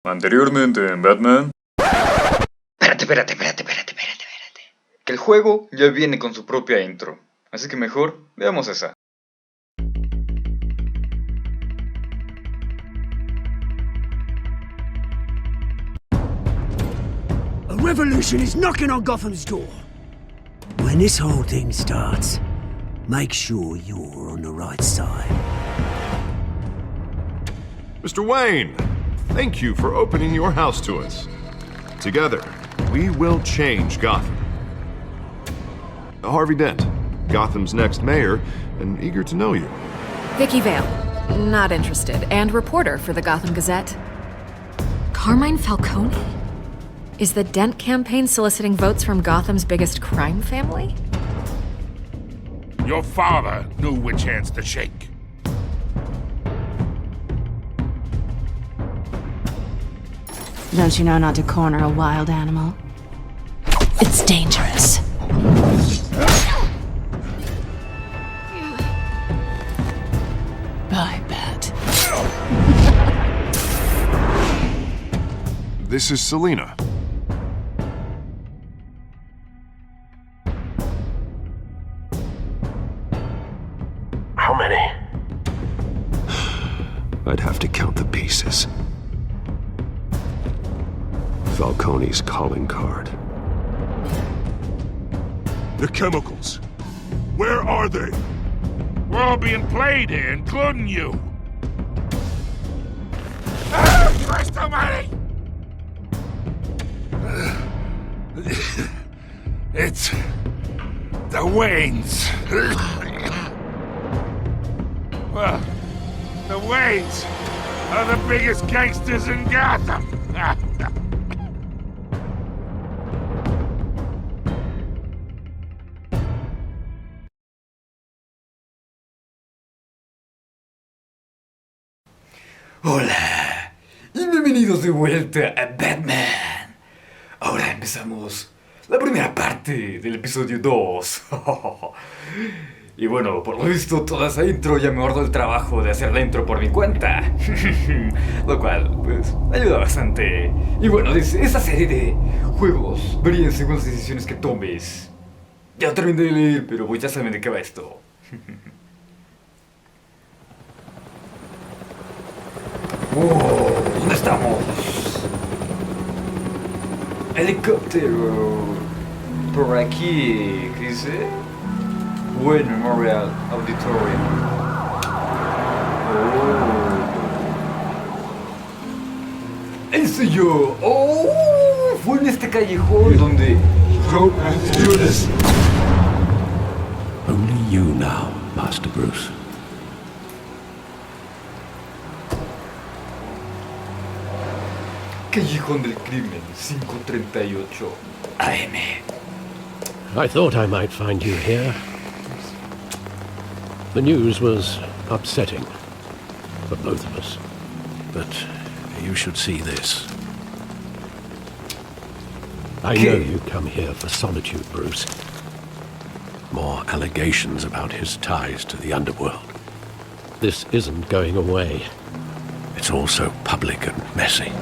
Anteriormente en Batman. Espérate. Que el juego ya viene con su propia intro, así que mejor veamos esa. A revolution is knocking on Gotham's door. When this whole thing starts, make sure you're on the right side. Mr. Wayne, thank you for opening your house to us. Together, we will change Gotham. Harvey Dent, Gotham's next mayor, and eager to know you. Vicki Vale, not interested, and reporter for the Gotham Gazette. Carmine Falcone? Is the Dent campaign soliciting votes from Gotham's biggest crime family? Your father knew which hands to shake. Don't you know not to corner a wild animal? It's dangerous. I bet. This is Selina. How many? I'd have to count the pieces. Falcone's calling card. The chemicals. Where are they? We're all being played here, including you. Christ almighty! It's the Waynes. Well, the Waynes are the biggest gangsters in Gotham. Hola y bienvenidos de vuelta a Batman. Ahora empezamos la primera parte del episodio 2. Y bueno, por lo visto toda esa intro ya me ahorro el trabajo de hacer la intro por mi cuenta. Lo cual, pues, ayuda bastante. Y bueno, dice, esta serie de juegos varían según las decisiones que tomes. Ya terminé de leer, pero pues ya saben de qué va esto. ¿Dónde estamos? Helicóptero. Por aquí, ¿qué dice? Wayne Memorial Auditorium. ¡Ese yo! ¡Oh! Fue en este callejón donde... Only you now, Master Bruce. Callejón del Crimen, 5:38 AM. I thought I might find you here. The news was upsetting for both of us. But you should see this. I know you come here for solitude, Bruce. More allegations about his ties to the underworld. This isn't going away. It's all so public and messy.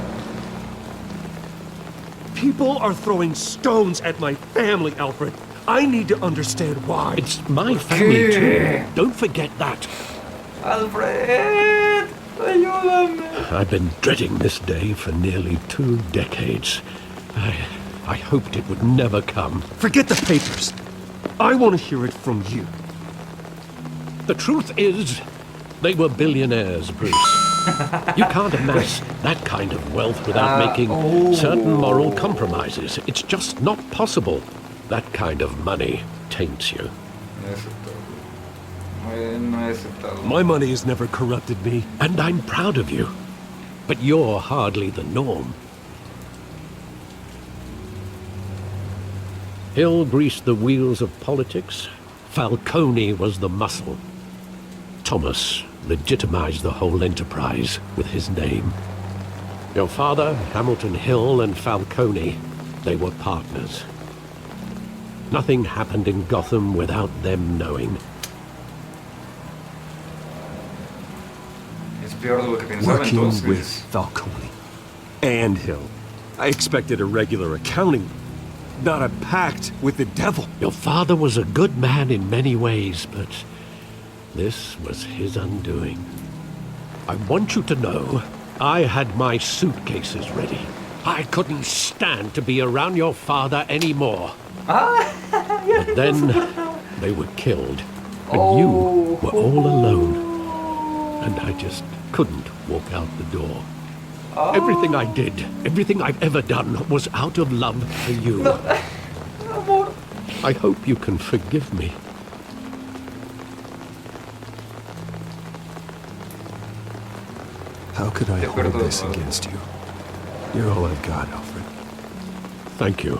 People are throwing stones at my family, Alfred. I need to understand why. It's my family too. Don't forget that. Alfred, ayúdame. I've been dreading this day for nearly 2 decades. I hoped it would never come. Forget the papers. I want to hear it from you. The truth is, they were billionaires, Bruce. You can't amass that kind of wealth without making certain moral compromises. It's just not possible. That kind of money taints you. My money has never corrupted me. And I'm proud of you. But you're hardly the norm. Hill greased the wheels of politics. Falcone was the muscle. Thomas legitimized the whole enterprise with his name. Your father, Hamilton Hill, and Falcone, they were partners. Nothing happened in Gotham without them knowing. Es peor de lo que pensaba Working entonces. with Falcone. anthill. I expected a regular accounting, not a pact with the devil. Your father was a good man in many ways, but this was his undoing. I want you to know, I had my suitcases ready. I couldn't stand to be around your father anymore. But then they were killed, and you were all alone. And I just couldn't walk out the door. Everything I did, everything I've ever done, was out of love for you. I hope you can forgive me. How could I hold this against you? You're all I've got, Alfred. Thank you.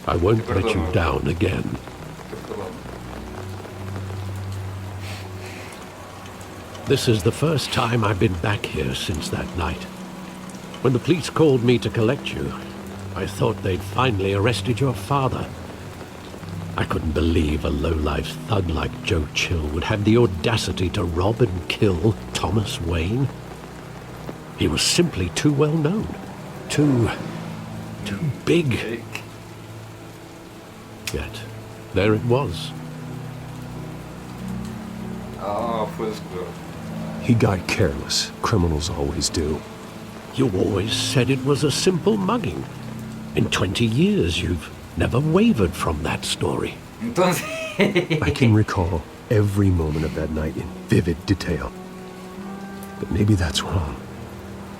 I won't let you down again. This is the first time I've been back here since that night. When the police called me to collect you, I thought they'd finally arrested your father. I couldn't believe a low-life thug like Joe Chill would have the audacity to rob and kill Thomas Wayne. He was simply too well known. Too big. Yet, there it was. He got careless. Criminals always do. You always said it was a simple mugging. In 20 years, you've never wavered from that story. I can recall every moment of that night in vivid detail. But maybe that's wrong.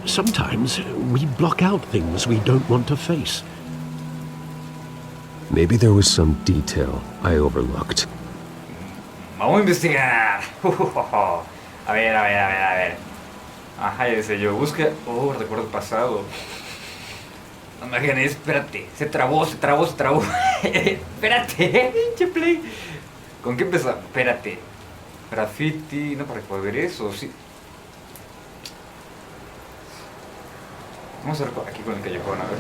Sometimes we block out things we don't want to face. Maybe there was some detail I overlooked. Vamos a investigar. A ver. Ajá, ya decía yo, busca... Oh, recuerdo el pasado. No me hagan eso, espérate. Se trabó. Espérate, pinche play. ¿Con qué empezó? Espérate. Graffiti, no para poder ver eso, sí. Vamos a ver aquí con el callejón, a ver.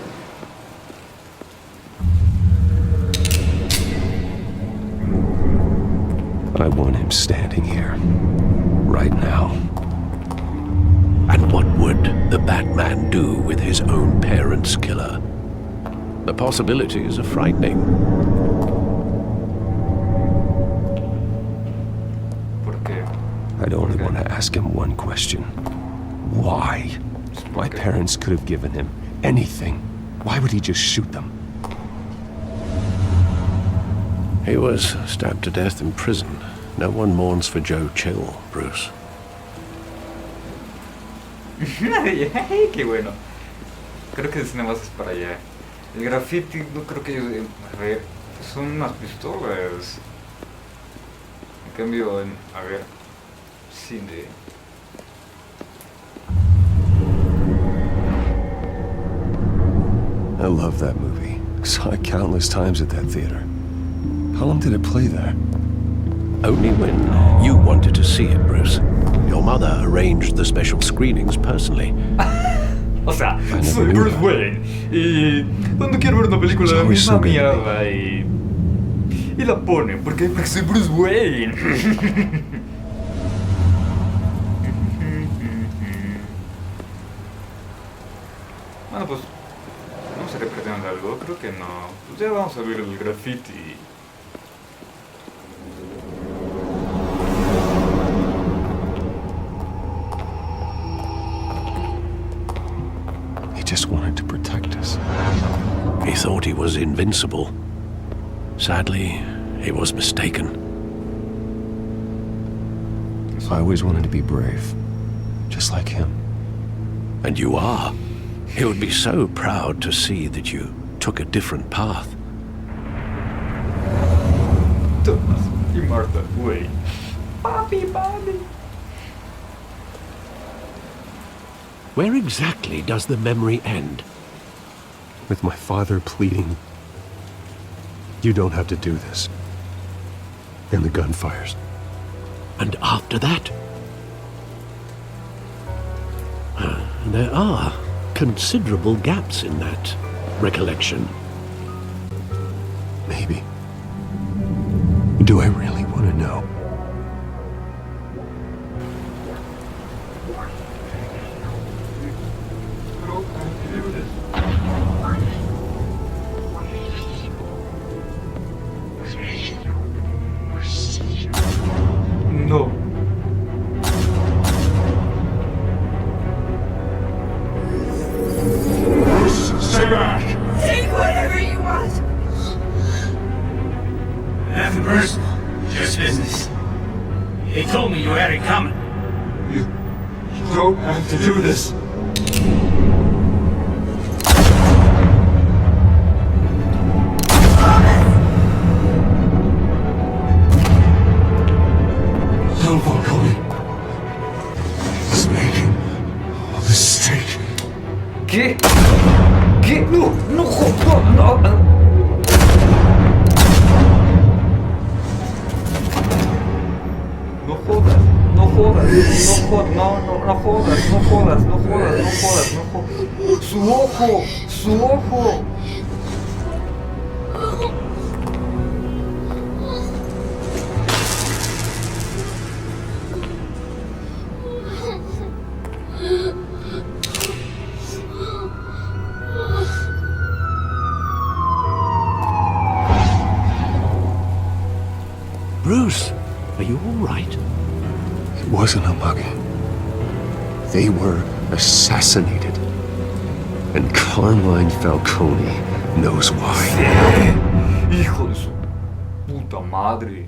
I want him standing here, right now. And what would the Batman do with his own parents' killer? The possibilities are frightening. I'd only want to ask him one question. Why? My parents could have given him anything. Why would he just shoot them? He was stabbed to death in prison. No one mourns for Joe Chill, Bruce. Qué bueno. Creo que cine más es para allá. El graffiti no creo que ellos... A ver, son unas pistolas. En cambio, a ver, cine. I love that movie. Saw it countless times at that theater. How long did it play there? Only when you wanted to see it, Bruce. Your mother arranged the special screenings personally. O sea, soy Bruce Wayne y cuando quiero ver una película de misma mierda y la ponen porque soy Bruce Wayne. Bueno, pues no se pretende algo, creo que no. Pues ya vamos a ver el graffiti. He just wanted to protect us. He thought he was invincible. Sadly, he was mistaken. I always wanted to be brave, just like him. And you are. He would be so proud to see that you took a different path. Thomas y Martha Wayne. Papi. Where exactly does the memory end? With my father pleading, "You don't have to do this." And the gun fires. And after that? There are considerable gaps in that recollection. Maybe. Do I really want to know? back! Take whatever you want! Nothing personal, just business. They told me you had it coming. You don't have to do this. Tell Falcone. He's making a mistake. ¿Qué? ¿Qué? No, no, no, no. No jodas, no jodas, no jodas, no jodas, no jodas, no jodas, no jodas. Su ojo, su ojo. Bruce, are you all right? It wasn't a mug. They were assassinated. And Carmine Falcone knows why. Hijo de su puta madre.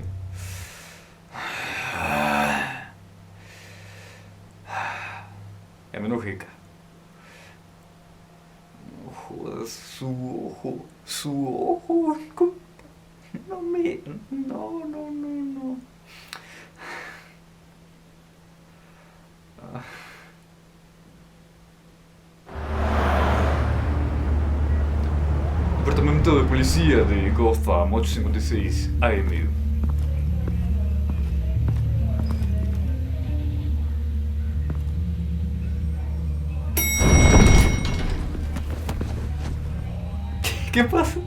Ya me enojé. No jodas, su ojo, su ojo. No me... No, no, no, no. Departamento de Policía de Gotham, 8:56 AM. ¿Qué pasa?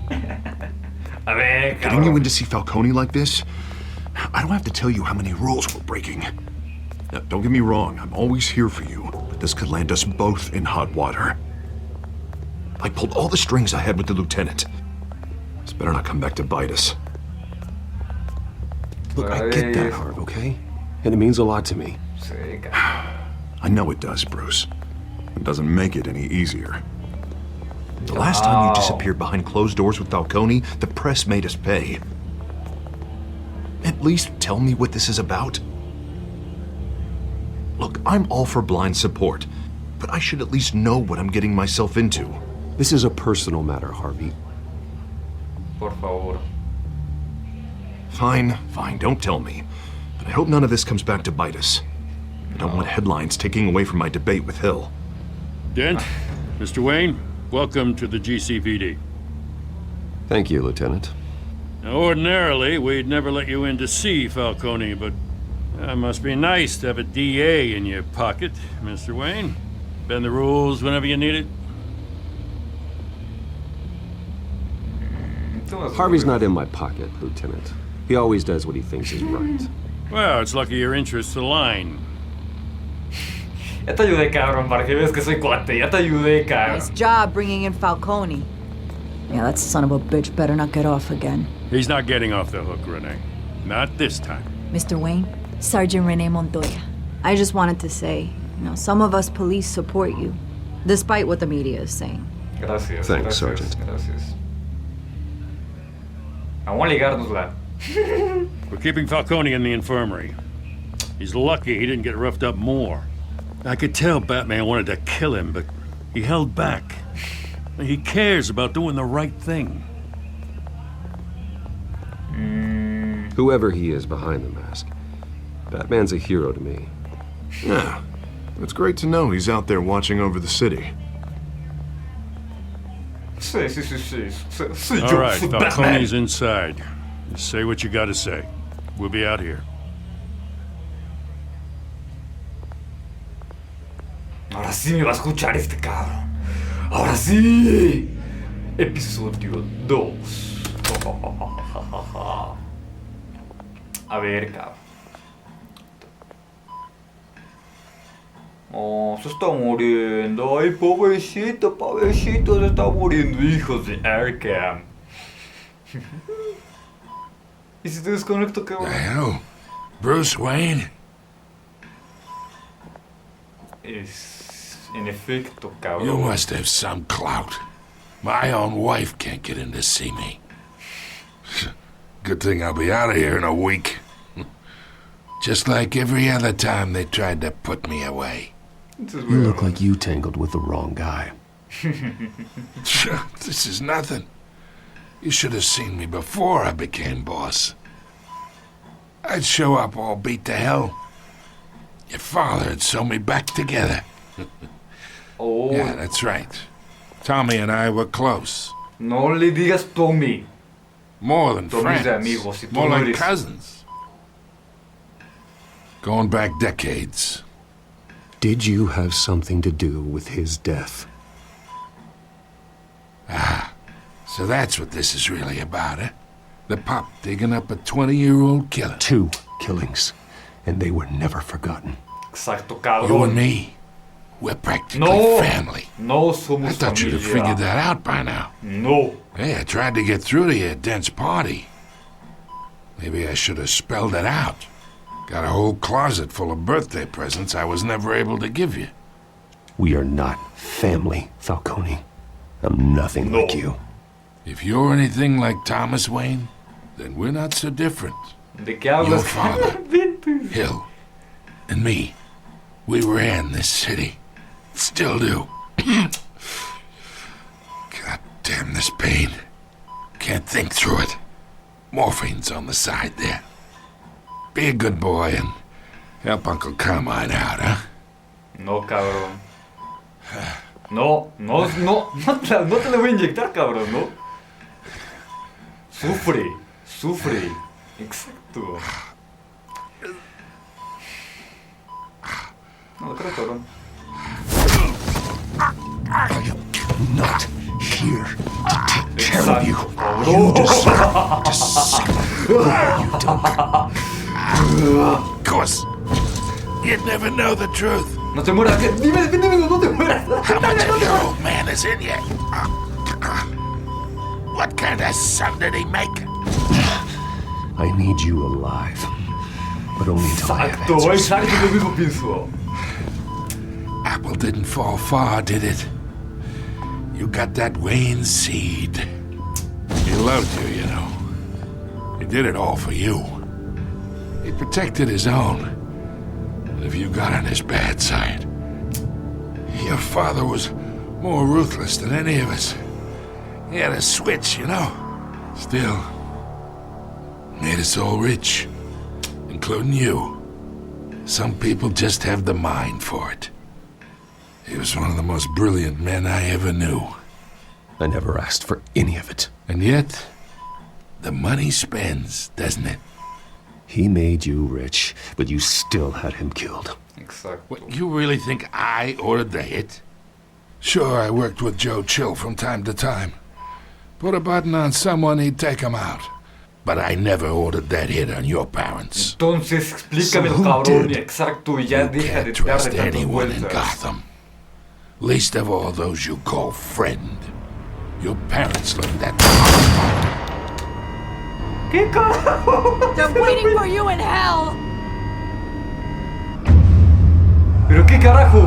A ver, Getting you in to see Falcone like this? I don't have to tell you how many rules we're breaking. Now, don't get me wrong, I'm always here for you, but this could land us both in hot water. I pulled all the strings I had with the lieutenant. This better not come back to bite us. Look, I get that, Harv, okay? And it means a lot to me. I know it does, Bruce. It doesn't make it any easier. The last time you disappeared behind closed doors with Falcone, the press made us pay. At least tell me what this is about. Look, I'm all for blind support, but I should at least know what I'm getting myself into. This is a personal matter, Harvey. Por favor. Fine, fine, don't tell me. But I hope none of this comes back to bite us. I don't want headlines taking away from my debate with Hill. Dent, Mr. Wayne, welcome to the GCPD. Thank you, Lieutenant. Now, ordinarily, we'd never let you in to see Falcone, but it must be nice to have a DA in your pocket, Mr. Wayne. Bend the rules whenever you need it. Harvey's not in my pocket, Lieutenant. He always does what he thinks is right. Well, it's lucky your interests align. Ya te ayudé, cabrón, para que veas que soy cuate. Ya te ayudé, cabrón. Nice job bringing in Falcone. Yeah, that son of a bitch better not get off again. He's not getting off the hook, Renee. Not this time. Mr. Wayne, Sergeant Renee Montoya. I just wanted to say, some of us police support you, despite what the media is saying. Gracias. Thanks, gracias, Sergeant. Gracias. Vamos a ligárnosla. We're keeping Falcone in the infirmary. He's lucky he didn't get roughed up more. I could tell Batman wanted to kill him, but he held back. He cares about doing the right thing. Whoever he is behind the mask, Batman's a hero to me. Yeah, it's great to know he's out there watching over the city. Sí. All right, Falcone's inside. Just say what you gotta say. We'll be out here. Ahora sí me va a escuchar este cabrón. Ahora sí. Episodio 2. A ver, cabrón. Oh, se está muriendo. Ay, pobrecito, se está muriendo. Hijos de Arkham. ¿Y si te desconecto, cabrón? Hell, Bruce Wayne? Es... En efecto, cabrón. You must have some clout. My own wife can't get in to see me. Good thing I'll be out of here in a week. Just like every other time they tried to put me away. You look like you tangled with the wrong guy. This is nothing. You should have seen me before I became boss. I'd show up all beat to hell. Your father had sew me back together. Oh. Yeah, that's right. Tommy and I were close. No le digas Tommy. More than Tommy's friends. de amigos, y tú More no like eres. cousins. Going back decades. Did you have something to do with his death? Ah, so that's what this is really about, eh? The pup digging up a 20-year-old killer. 2 killings, and they were never forgotten. Exacto, cabrón. You and me, we're practically family. No somos I thought you'd have figured that out by now. No. Hey, I tried to get through to your dense party. Maybe I should have spelled it out. Got a whole closet full of birthday presents I was never able to give you. We are not family, Falcone. I'm nothing like you. If you're anything like Thomas Wayne, then we're not so different. ¿De qué hablas? Your father, Hill, and me, we ran this city. Still do. God damn this pain. Can't think through it. Morphine's on the side there. Be a good boy and help Uncle Carmine out, huh? No, cabrón. No te la voy a inyectar, cabrón, ¿no? Sufre. Exacto. No, creo, cabrón. I am not here to take care of you. You deserve to suffer what you done. Of course. You'd never know the truth. No te mueras, dime, no te mueras. How much of your old man is in you? What kind of son did he make? I need you alive, but only until I have answers. Exacto, lo mismo pienso. Apple didn't fall far, did it? You got that Wayne seed. He loved you, you know. He did it all for you. He protected his own. But if you got on his bad side, your father was more ruthless than any of us. He had a switch, you know. Still, made us all rich, including you. Some people just have the mind for it. He was one of the most brilliant men I ever knew. I never asked for any of it. And yet, the money spends, doesn't it? He made you rich, but you still had him killed. Exacto. What, you really think I ordered the hit? Sure, I worked with Joe Chill from time to time. Put a button on someone, he'd take him out. But I never ordered that hit on your parents. Entonces explícame, cabrón. Exacto, y ya deja de Trust darle tantas anyone in vueltas. Gotham. Least of all those you call friend. Your parents learned that. ¿Qué carajo? They're waiting for you in hell! ¿Pero qué carajo?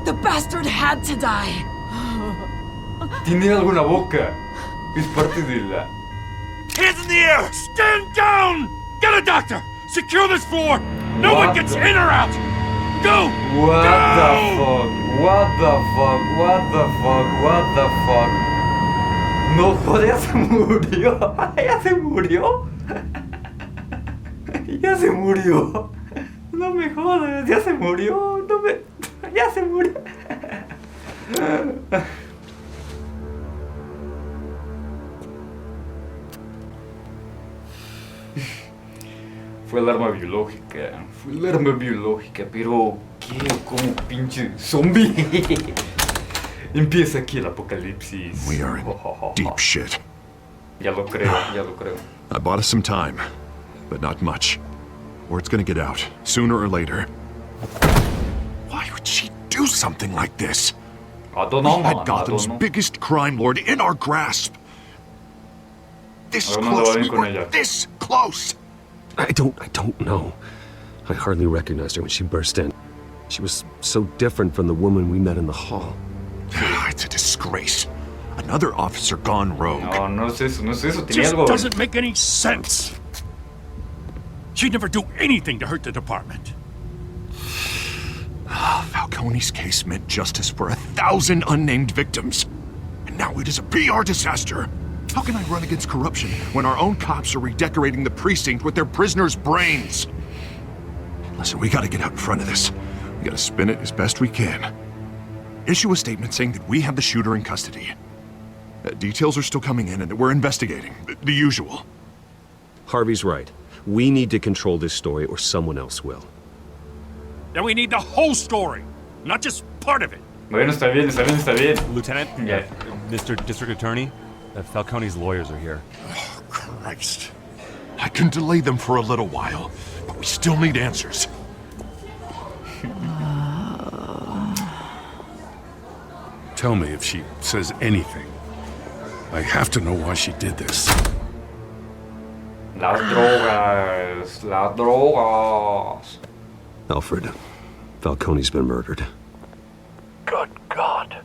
The bastard had to die! Tiene algo en la boca. Es parte de la... Hands in the air! Stand down! Get a doctor! Secure this floor! No one gets in or out! Go! What the fuck? What the fuck? What the fuck? What the fuck? No, joder, ya se murió. Ya se murió. Ya se murió. No me jodas, ya se murió. No me... Ya se murió. Fue el arma biológica. Fue el arma biológica, pero... ¿Qué? ¿Cómo pinche zombie? Empieza aquí el apocalipsis. We are in deep shit. Ya lo creo, ya lo creo. I bought us some time, but not much. Or it's gonna get out, sooner or later. Why would she do something like this? I don't know, we man. had Gotham's biggest crime lord in our grasp. This I don't know close, what we I'm gonna were do. this close. I don't know. I hardly recognized her when she burst in. She was so different from the woman we met in the hall. That's a disgrace. Another officer gone rogue. No, no es eso, no es eso. Tenía Just algo. doesn't make any sense. She'd never do anything to hurt the department. Falcone's case meant justice for 1,000 unnamed victims. And now it is a PR disaster. How can I run against corruption when our own cops are redecorating the precinct with their prisoners' brains? Listen, we gotta get out in front of this. We gotta spin it as best we can. Issue a statement saying that we have the shooter in custody. Details are still coming in and that we're investigating. The usual. Harvey's right. We need to control this story or someone else will. Then we need the whole story, not just part of it. Bueno, está bien, está bien, está bien. Lieutenant, Yeah. Mr. District Attorney, Falcone's lawyers are here. Oh, Christ. I can delay them for a little while, but we still need answers. Tell me if she says anything. I have to know why she did this. Las drogas, las drogas. Alfred, Falcone's been murdered. Good God.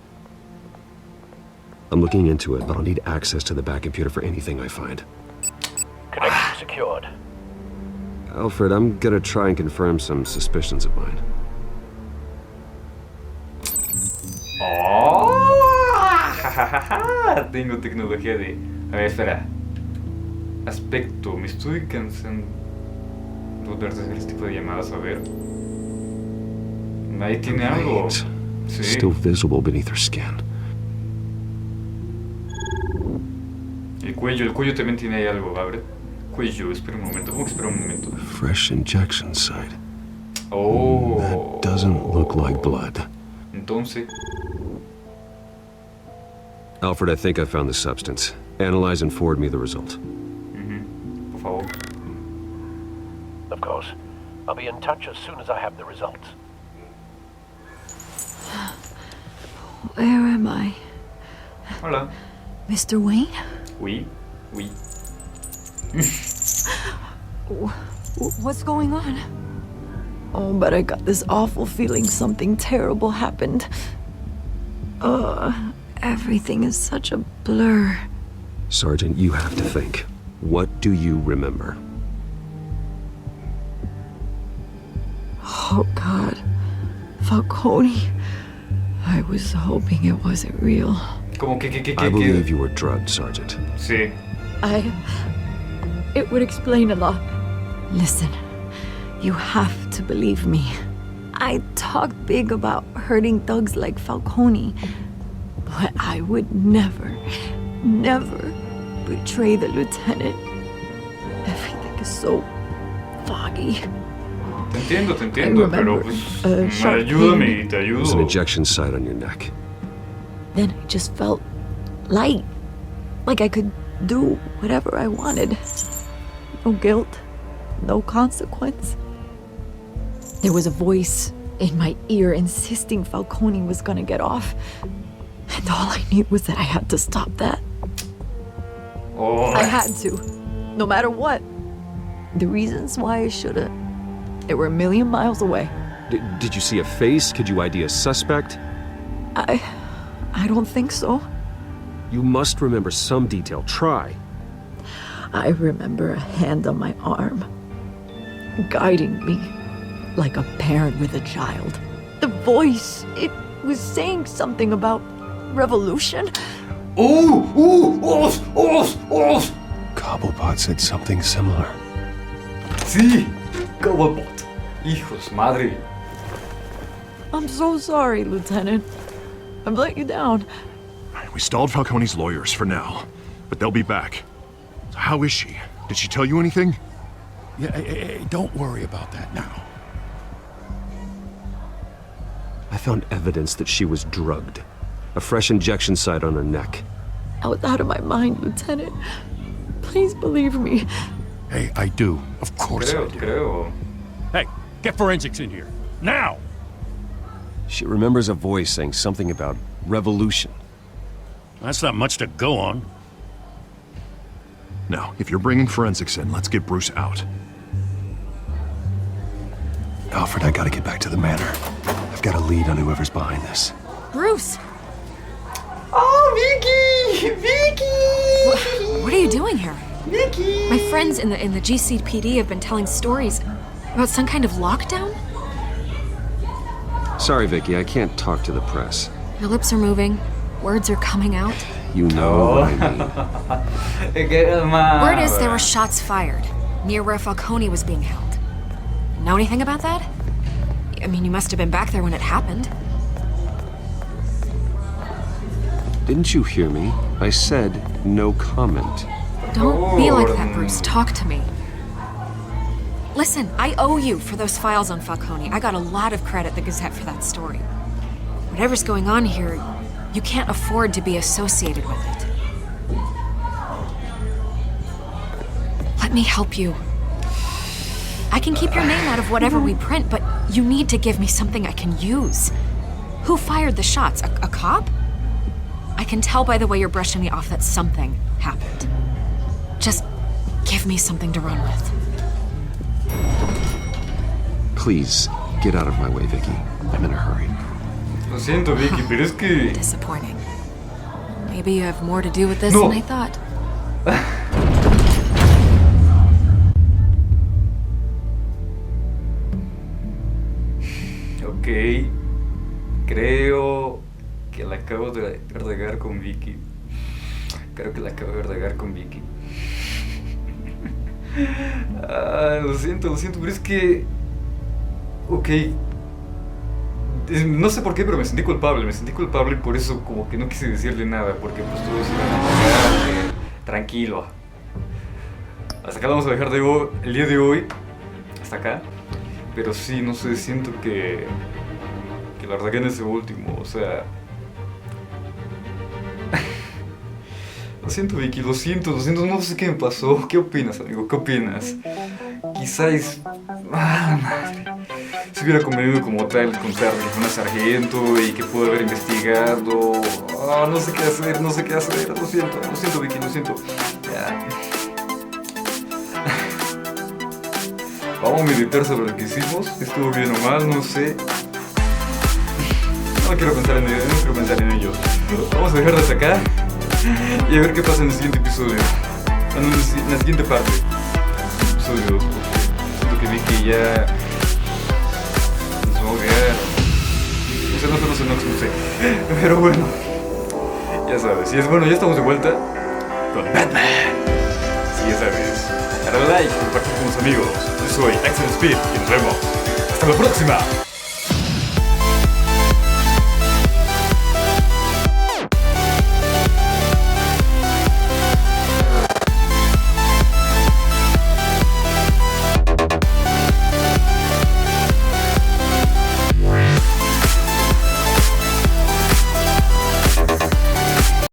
I'm looking into it, but I'll need access to the back computer for anything I find. Connection secured. Alfred, I'm gonna try and confirm some suspicions of mine. Oh, jajajaja. Tengo tecnología de. A ver, espera. Aspecto. Me estoy cansando de hacer este tipo de llamadas. A ver. Ahí tiene algo. Sí. Still visible beneath her skin. El cuello también tiene ahí algo. A ver. Cuello, espera un momento. ¿Cómo que espera un momento? Fresh injection site. Oh. That doesn't look like blood. Entonces. Alfred, I think I found the substance. Analyze and forward me the result. Por favor. Of course. I'll be in touch as soon as I have the results. Where am I? Hola. Mr. Wayne? Oui. Oui. What's going on? Oh, but I got this awful feeling something terrible happened. Everything is such a blur. Sergeant, you have to think. What do you remember? Oh, God. Falcone. I was hoping it wasn't real. I believe you were drugged, Sergeant. Sí. It would explain a lot. Listen, you have to believe me. I talk big about hurting thugs like Falcone, but I would never betray the lieutenant. Everything is so foggy. Te entiendo, pero pues ayúdame y te ayudo. There's an injection site on your neck. Then I just felt light, like I could do whatever I wanted. No guilt, no consequence. There was a voice in my ear insisting Falcone was gonna get off. And all I knew was that I had to stop that. Oh. I had to, no matter what. The reasons why I should've, they were a million miles away. Did you see a face? Could you ID a suspect? I don't think so. You must remember some detail. Try. I remember a hand on my arm, guiding me like a parent with a child. The voice, it was saying something about revolution. Cobblepot said something similar. Sí, Cobblepot. Hijos, madre. I'm so sorry, Lieutenant. I've let you down. We stalled Falcone's lawyers for now, but they'll be back. So how is she? Did she tell you anything? Yeah, hey, don't worry about that now. I found evidence that she was drugged. A fresh injection site on her neck. I was out of my mind, Lieutenant. Please believe me. Hey, I do. Of course I do. Creo. Hey, get forensics in here. Now! She remembers a voice saying something about revolution. That's not much to go on. Now, if you're bringing forensics in, let's get Bruce out. Alfred, I gotta get back to the manor. I've got a lead on whoever's behind this. Bruce! Vicky! Vicky! What are you doing here? Vicky! My friends in the GCPD have been telling stories about some kind of lockdown. Sorry, Vicky, I can't talk to the press. Your lips are moving. Words are coming out. You know what I mean. Word is there were shots fired near where Falcone was being held. Know anything about that? I mean, you must have been back there when it happened. Didn't you hear me? I said no comment. Don't be like that, Bruce. Talk to me. Listen, I owe you for those files on Falcone. I got a lot of credit at the Gazette for that story. Whatever's going on here, you can't afford to be associated with it. Let me help you. I can keep your name out of whatever we print, but you need to give me something I can use. Who fired the shots? A cop? I can tell by the way you're brushing me off that something happened. Just give me something to run with. Please, get out of my way, Vicky. I'm in a hurry. Lo siento, Vicky, pero es que... Disappointing. Maybe you have more to do with this than I thought. Ok. Creo que la acabo de regar con Vicky. Creo que la acabo de regar con Vicky. Lo siento, pero es que... Ok. No sé por qué, pero me sentí culpable y por eso como que no quise decirle nada, porque pues todos iban a pagar, tranquilo. Hasta acá lo vamos a dejar el día de hoy, hasta acá, pero sí, no sé, siento que la regué en ese último, o sea... Lo siento, Vicky, lo siento, no sé qué me pasó. ¿Qué opinas, amigo? ¿Qué opinas? Quizás... ¡Ah, madre! Si hubiera convenido como tal contar que fue una sargento y que pudo haber investigado... Oh, no sé qué hacer, Lo siento, Vicky, lo siento. Ya. Vamos a meditar sobre lo que hicimos. Estuvo bien o mal, no sé. No quiero pensar en ello, Vamos a dejarlo hasta acá y a ver qué pasa en el siguiente episodio. En la siguiente parte. Episodio 2. Siento que Vicky ya... nos va a odiar. No sé. Pero bueno. Ya sabes. Y es bueno, ya estamos de vuelta con Batman. Sí, ya sabes. Dale like, compartir con los amigos. Yo soy Axel-Speed y nos vemos. ¡Hasta la próxima!